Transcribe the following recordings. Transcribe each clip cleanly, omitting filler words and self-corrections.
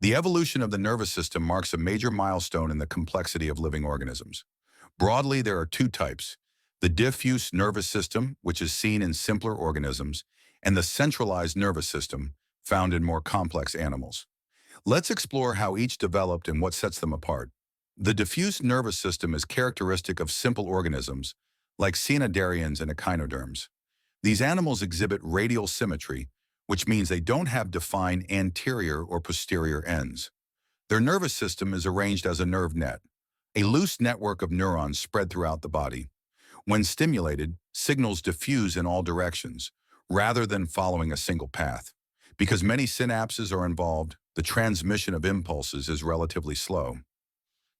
The evolution of the nervous system marks a major milestone in the complexity of living organisms. Broadly, there are two types: the diffuse nervous system, which is seen in simpler organisms, and the centralized nervous system, found in more complex animals. Let's explore how each developed and what sets them apart. The diffuse nervous system is characteristic of simple organisms, like cyanidarians and echinoderms. These animals exhibit radial symmetry, which means they don't have defined anterior or posterior ends. Their nervous system is arranged as a nerve net, a loose network of neurons spread throughout the body. When stimulated, signals diffuse in all directions, rather than following a single path. Because many synapses are involved, the transmission of impulses is relatively slow.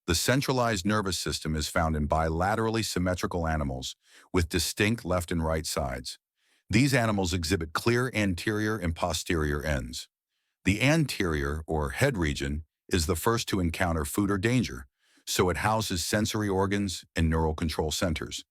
The centralized nervous system is found in bilaterally symmetrical animals with distinct left and right sides. These animals exhibit clear anterior and posterior ends. The anterior, or head region, is the first to encounter food or danger, so it houses sensory organs and neural control centers.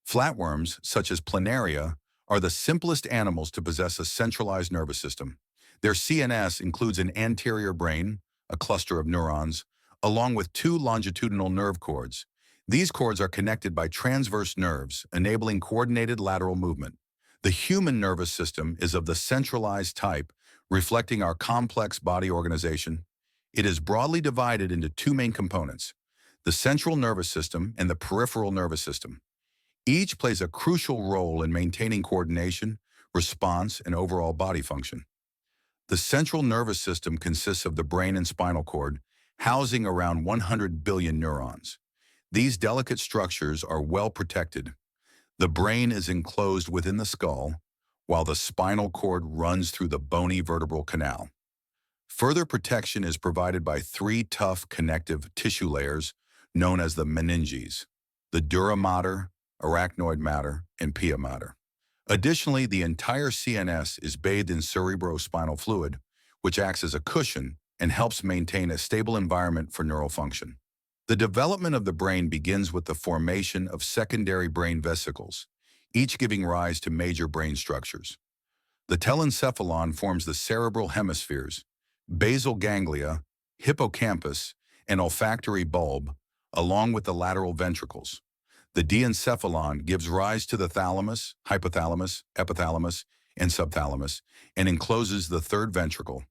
Flatworms, such as planaria, are the simplest animals to possess a centralized nervous system. Their CNS includes an anterior brain, a cluster of neurons, along with two longitudinal nerve cords. These cords are connected by transverse nerves, enabling coordinated lateral movement. The human nervous system is of the centralized type, reflecting our complex body organization. It is broadly divided into two main components: the central nervous system and the peripheral nervous system. Each plays a crucial role in maintaining coordination, response, and overall body function. The central nervous system consists of the brain and spinal cord, housing around 100 billion neurons. These delicate structures are well protected. The brain is enclosed within the skull, while the spinal cord runs through the bony vertebral canal. Further protection is provided by three tough connective tissue layers known as the meninges: the dura mater, arachnoid mater, and pia mater. Additionally, the entire CNS is bathed in cerebrospinal fluid, which acts as a cushion and helps maintain a stable environment for neural function. The development of the brain begins with the formation of secondary brain vesicles, each giving rise to major brain structures. The telencephalon forms the cerebral hemispheres, basal ganglia, hippocampus, and olfactory bulb, along with the lateral ventricles. The diencephalon gives rise to the thalamus, hypothalamus, epithalamus, and subthalamus, and encloses the third ventricle.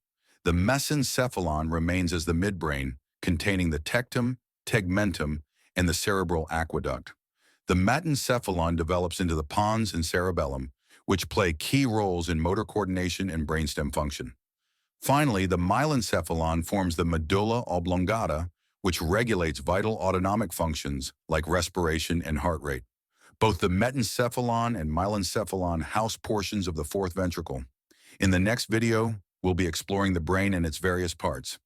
The mesencephalon remains as the midbrain, containing the tectum, tegmentum, and the cerebral aqueduct. The metencephalon develops into the pons and cerebellum, which play key roles in motor coordination and brainstem function. Finally, the myelencephalon forms the medulla oblongata, which regulates vital autonomic functions like respiration and heart rate. Both the metencephalon and myelencephalon house portions of the fourth ventricle. In the next video, we'll be exploring the brain and its various parts.